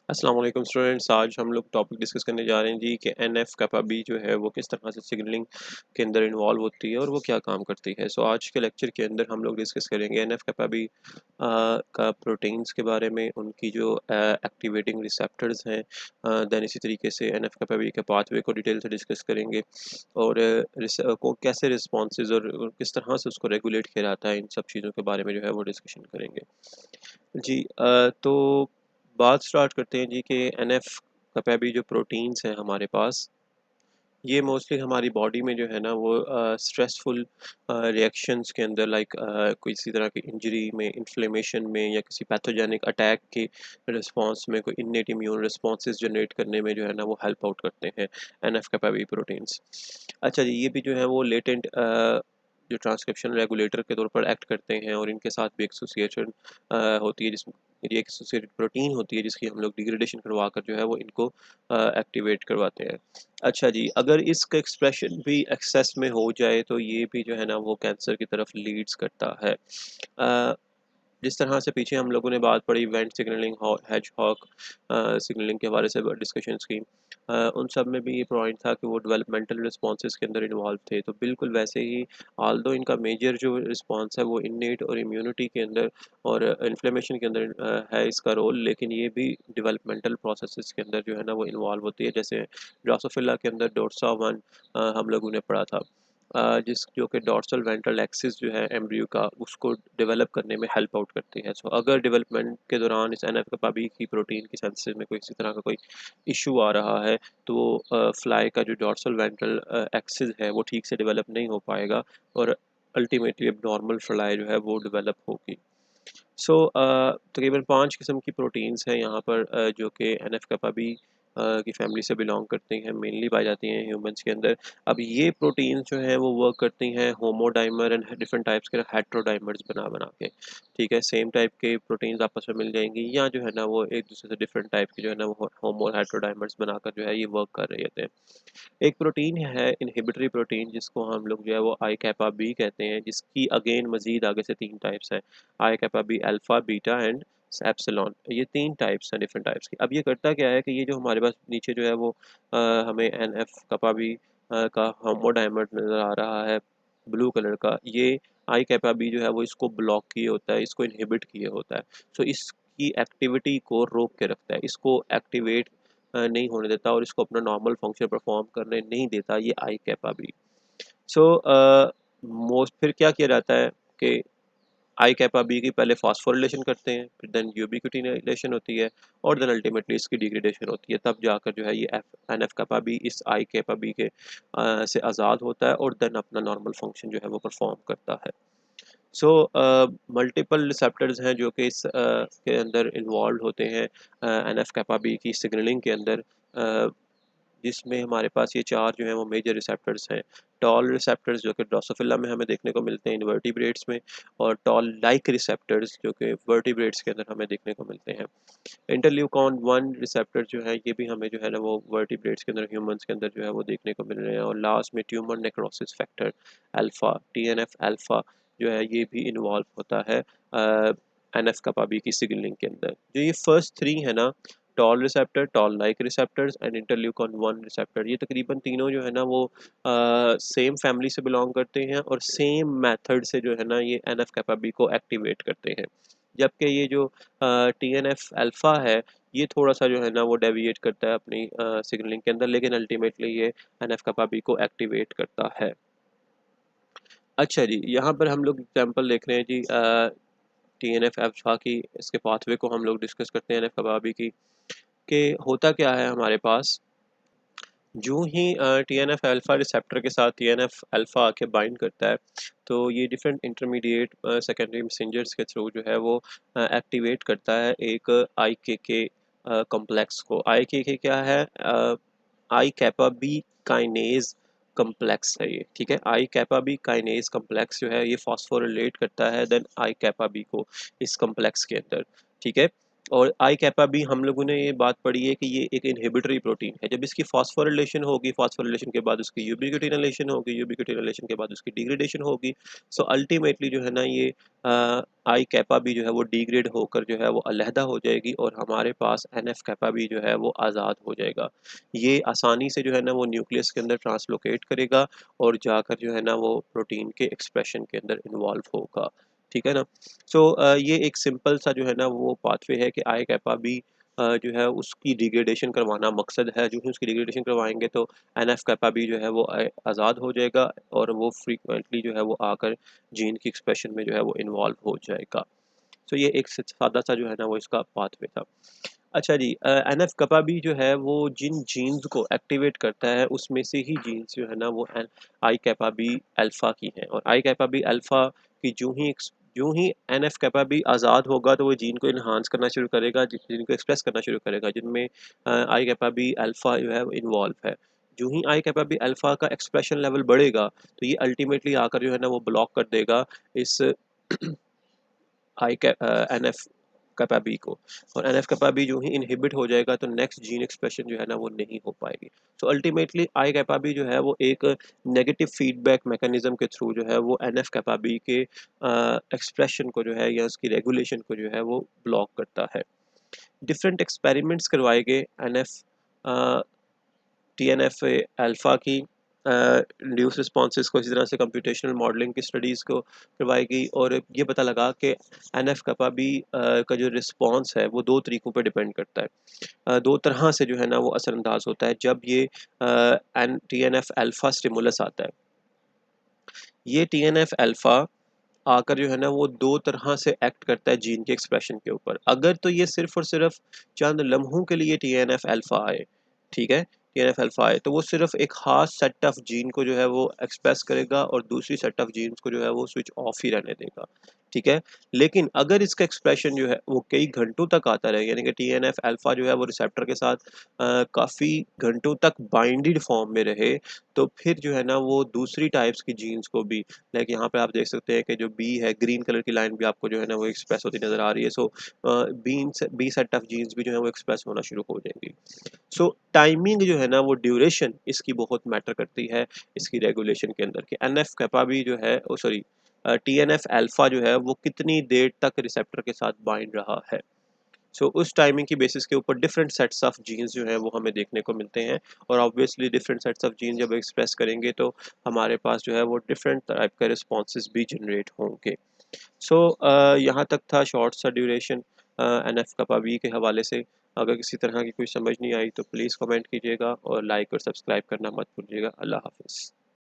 अस्सलाम वालेकुम स्टूडेंट्स। आज हम लोग टॉपिक डिस्कस करने जा रहे हैं जी कि एनएफ कैपा बी जो है वो किस तरह से सिग्नलिंग के अंदर इन्वॉल्व होती है और वो क्या काम करती है। सो आज के लेक्चर के अंदर हम लोग डिस्कस करेंगे एनएफ कैपा बी का प्रोटीन्स के बारे में, उनकी जो एक्टिवेटिंग रिसेप्टर्स हैं। दैन इसी तरीके से एनएफ कैपा बी के पाथवे को डिटेल से डिस्कस करेंगे और को कैसे रिस्पॉन्सेज और किस तरह से उसको रेगुलेट किया जाता है, इन सब चीज़ों के बारे में जो है वो डिस्कशन करेंगे जी। तो बात स्टार्ट करते हैं जी कि एनएफ कैपेबी जो प्रोटीन्स हैं हमारे पास, ये मोस्टली हमारी बॉडी में जो है ना वो स्ट्रेसफुल रिएक्शंस के अंदर, लाइक किसी तरह की इंजरी में, इन्फ्लेमेशन में या किसी पैथोजेनिक अटैक के रिस्पांस में कोई इन्नेट इम्यून रिस्पॉन्सेज जनरेट करने में जो है ना वो हेल्प आउट करते हैं एनएफ कैपेबी प्रोटीन्स। अच्छा जी, ये भी जो है वो लेटेंट जो ट्रांसक्रिप्शन रेगुलेटर के तौर पर एक्ट करते हैं और इनके साथ भी एसोसिएशन होती है, जिसमें ये एक एसोसिएटेड प्रोटीन होती है जिसकी हम लोग डिग्रेडेशन करवा कर जो है वो इनको एक्टिवेट करवाते हैं। अच्छा जी, अगर इसका एक्सप्रेशन भी एक्सेस में हो जाए तो ये भी जो है ना वो कैंसर की तरफ लीड्स करता है। अ, जिस तरह से पीछे हम लोगों ने बात पढ़ी वेंट सिग्नलिंग, हेजहॉग सिग्नलिंग के हवाले से डिस्कशंस की, उन सब में भी ये पॉइंट था कि वो डेवलपमेंटल रिस्पॉन्सेज के अंदर इन्वॉल्व थे। तो बिल्कुल वैसे ही ऑल्दो इनका मेजर जो रिस्पॉन्स है वो इन्नेट और इम्यूनिटी के अंदर और इन्फ्लेमेशन के अंदर है इसका रोल, लेकिन ये भी डेवलपमेंटल प्रोसेसेस के अंदर जो है ना वो इन्वॉल्व होती है। जैसे ड्रोसोफिला के अंदर डोर्सा वन हम लोगों ने पढ़ा था, जिस जो कि डॉर्सल वेंट्रल एक्सिस जो है एम्ब्रियो का, उसको डेवलप करने में हेल्प आउट करती है। सो अगर डेवलपमेंट के दौरान इस एनएफ कपाबी की प्रोटीन की सिंथेसिस में कोई इसी तरह का कोई इशू आ रहा है तो फ्लाई का जो डॉर्सल वेंट्रल एक्सिस है वो ठीक से डेवलप नहीं हो पाएगा और अल्टीमेटली अब नॉर्मल फ्लाई जो है वो डेवलप होगी। सो तकरीबन 5 किस्म की प्रोटीन्स हैं यहाँ पर, जो कि एनएफ कपाबी की फैमिली से बिलोंग करती हैं, मेनली पाई जाती हैं ह्यूमंस के अंदर। अब ये प्रोटीन्स जो हैं वो वर्क करती हैं होमोडाइमर एंड डिफरेंट टाइप्स के हेट्रोडाइमर्स बना बना के। ठीक है, सेम टाइप के प्रोटीन्स आपस में मिल जाएंगी या जो है ना वो एक दूसरे से डिफरेंट टाइप के जो है ना वो होमो हेट्रोडाइमर्स बनाकर जो है ये वर्क कर रहे होते हैं। एक प्रोटीन है इनहिबिटरी प्रोटीन, जिसको हम लोग जो है वो आई कैपा बी कहते हैं, जिसकी अगेन मजीद आगे से 3 टाइप्स हैं, I kappa B alpha, beta and epsilon. ये 3 टाइप्स हैं डिफरेंट टाइप्स की। अब ये करता क्या है कि ये जो हमारे पास नीचे जो है वो हमें एन एफ कैपा बी का होमोडाइमर नज़र आ रहा है ब्लू कलर का, ये आई कैपा बी जो है वो इसको ब्लॉक किए होता है, इसको इनहिबिट किए होता है। सो इसकी एक्टिविटी को रोक के रखता है, इसको एक्टिवेट नहीं होने देता और इसको अपना नॉर्मल फंक्शन परफॉर्म करने नहीं देता ये आई कैपा बी। सो मोस्ट फिर क्या किया जाता है कि आई कैपा बी की पहले फास्फोरिलेशन करते हैं, फिर देन यूबिक्विटिनेशन होती है और देन अल्टीमेटली इसकी डिग्रेडेशन होती है। तब जाकर जो है ये एन एफ कैपा बी इस आई कैपा बी के से आज़ाद होता है और देन अपना नॉर्मल फंक्शन जो है वो परफॉर्म करता है। सो मल्टीपल रिसेप्टर्स हैं जो कि इस के अंदर इन्वॉल्व होते हैं एन एफ कैपा बी की सिग्नलिंग के अंदर, जिसमें हमारे पास ये 4 जो हैं वो मेजर रिसेप्टर्स हैं। टॉल रिसेप्टर्स जो कि ड्रोसोफिला में हमें देखने को मिलते हैं इनवर्टिब्रेट्स में, और टॉल लाइक रिसेप्टर्स जो कि वर्टिब्रेट्स के अंदर हमें देखने को मिलते हैं। इंटरल्यूकॉन 1 रिसेप्टर जो है ये भी हमें जो है ना वो वर्टिब्रेट्स के अंदर, ह्यूमंस के अंदर जो है वो देखने को मिल रहे हैं। और लास्ट में tumour necrosis factor alpha, TNF alpha जो है ये भी इन्वॉल्व होता है एनएफ कपाबी की सिग्नलिंग के अंदर। जो ये फर्स्ट 3 है ना, toll receptor, toll like receptors and interleukin 1 receptor, ये तकरीबन तीनों जो है ना वो सेम फैमिली से बिलोंग करते हैं और सेम मेथड से जो है ना ये एनएफ कैपाबी को एक्टिवेट करते हैं। जबकि ये जो टी एन एफ अल्फ़ा है, ये थोड़ा सा जो है ना वो डेविएट करता है अपनी सिग्नलिंग के अंदर, लेकिन अल्टीमेटली ये एन एफ कैपाबी को एक्टिवेट करता है। अच्छा जी, यहाँ पर हम लोग एग्जाम्पल देख रहे हैं जी टी एन एफ अल्फ़ा की, इसके पाथवे को हम लोग डिस्कस करते हैं एन एफ कैपाबी की, कि होता क्या है हमारे पास। जो ही टीएनएफ अल्फ़ा रिसेप्टर के साथ टीएनएफ अल्फ़ा आके बाइंड करता है, तो ये डिफरेंट इंटरमीडिएट सेकेंडरी मैसेंजर्स के थ्रू जो है वो एक्टिवेट करता है एक आई के कॉम्प्लेक्स को। आई के क्या है? आई कैपा बी काइनेज कॉम्प्लेक्स है ये। ठीक है, आई कैपा बी काइनेज कॉम्प्लेक्स जो है ये फॉस्फोरिलेट करता है देन आई कैपा बी को इस कॉम्प्लेक्स के अंदर। ठीक है, और आई कैपा भी हम लोगों ने ये बात पढ़ी है कि ये एक इनहिबिटरी प्रोटीन है। जब इसकी फॉस्फोरिलेशन होगी, फॉस्फोरिलेशन के बाद उसकी यूबिक्विटिनेशन होगी, यूबिक्विटिनेशन के बाद उसकी डिग्रेडेशन होगी। सो अल्टीमेटली जो है ना ये आई कैपा भी जो है वो डिग्रेड होकर जो है वो अलहदा हो जाएगी और हमारे पास एन एफ कैपा भी जो है वो आज़ाद हो जाएगा। ये आसानी से जो है ना वो न्यूक्लियस के अंदर ट्रांसलोकेट करेगा और जाकर जो है ना वो प्रोटीन के एक्सप्रेशन के अंदर इन्वॉल्व होगा। ठीक है ना? ये एक सिंपल सा जो है ना वो पाथवे है कि आई कैपा भी जो है उसकी डिग्रेडेशन करवाना मकसद है। जो ही उसकी डिग्रेडेशन करवाएंगे तो एन एफ कैपा भी जो है वो आज़ाद हो जाएगा और वो फ्रीक्वेंटली जो है वो आकर जीन की एक्सप्रेशन में जो है वो इन्वॉल्व हो जाएगा। ये एक सादा सा जो है ना वो इसका पाथवे था। अच्छा जी, एन एफ कपा भी जो है वो जिन जीन्स को एक्टिवेट करता है उसमें से ही जीन्स जो है ना वो आई कैपा बी अल्फ़ा की हैं। और आई कैपा बी अल्फ़ा की जो ही एन एफ कैपा बी आज़ाद होगा तो वो जीन को इन्हांस करना शुरू करेगा, जीन को एक्सप्रेस करना शुरू करेगा जिनमें आई कैपा बी अल्फ़ा जो है वो इन्वॉल्व है। जो ही आई कैपा बी अल्फ़ा का एक्सप्रेशन लेवल बढ़ेगा तो ये अल्टीमेटली आकर जो है ना वो ब्लॉक कर देगा इस एन एफ कैपा बी को। और एन एफ कैपा बी जो ही इनहिबिट हो जाएगा तो नेक्स्ट जीन एक्सप्रेशन जो है ना वो नहीं हो पाएगी। अल्टीमेटली आई कैपा बी जो है वो एक नेगेटिव फीडबैक मैकेनिज्म के थ्रू जो है वो एन एफ कैपा बी के एक्सप्रेशन को जो है या उसकी रेगुलेशन को जो है वो ब्लॉक करता है। डिफरेंट एक्सपेरिमेंट्स करवाए गए एन एफ टीएनएफ अल्फ़ा की इंड्यूस रिस्पॉन्सेज को, इसी तरह से कंप्यूटेशनल मॉडलिंग की स्टडीज़ को करवाई गई और ये पता लगा कि एन एफ कपा बी का जो रिस्पॉन्स है वो दो तरीक़ों पर डिपेंड करता है। दो तरह से जो है ना वो असरअंदाज होता है जब ये एन T N F alpha stimulus आता है। ये टी एन एफ अल्फ़ा आकर जो है ना वो दो तरह से एक्ट करता है जीन के एक्सप्रेशन के ऊपर। अगर तो ये सिर्फ और सिर्फ चंद लम्हों के लिए टी एन एफ अल्फ़ा आए, ठीक है, टी एन एफ अल्फ़ा आए तो वो सिर्फ एक खास सेट ऑफ जीन को जो है वो एक्सप्रेस करेगा और दूसरी सेट ऑफ जीन्स को जो है वो स्विच ऑफ ही रहने देगा। ठीक है, लेकिन अगर इसका एक्सप्रेशन जो है वो कई घंटों तक आता रहे, यानी कि टी एन एफ अल्फ़ा जो है वो रिसेप्टर के साथ काफ़ी घंटों तक बाइंडेड फॉर्म में रहे, तो फिर जो है ना वो दूसरी टाइप्स की जीन्स को भी, लाइक यहाँ पे आप देख सकते हैं कि जो बी है, ग्रीन कलर की लाइन भी आपको जो है ना वो एक्सप्रेस होती नज़र आ रही है। बी सेट ऑफ जीन्स भी जो है वो एक्सप्रेस होना शुरू हो जाएंगी। टाइमिंग जो है ना वो ड्यूरेशन इसकी बहुत मैटर करती है इसकी रेगुलेशन के अंदर कि एन एफ कैपा भी जो है sorry T N F alpha जो है वो कितनी देर तक रिसेप्टर के साथ बाइंड रहा है। उस टाइमिंग की बेसिस के ऊपर डिफरेंट सेट्स ऑफ जीन्स जो हैं वो हमें देखने को मिलते हैं और obviously different sets of gene जब एक्सप्रेस करेंगे तो हमारे पास जो है वो डिफरेंट टाइप का रिस्पॉन्सेज भी जनरेट होंगे। यहाँ तक था शॉर्ट सा ड्यूरेशन एन एफ कपाबी के हवाले से। अगर किसी तरह की कोई समझ नहीं आई तो प्लीज़ कमेंट कीजिएगा और लाइक और सब्सक्राइब करना मत भूलिएगा। अल्लाह हाफिज़।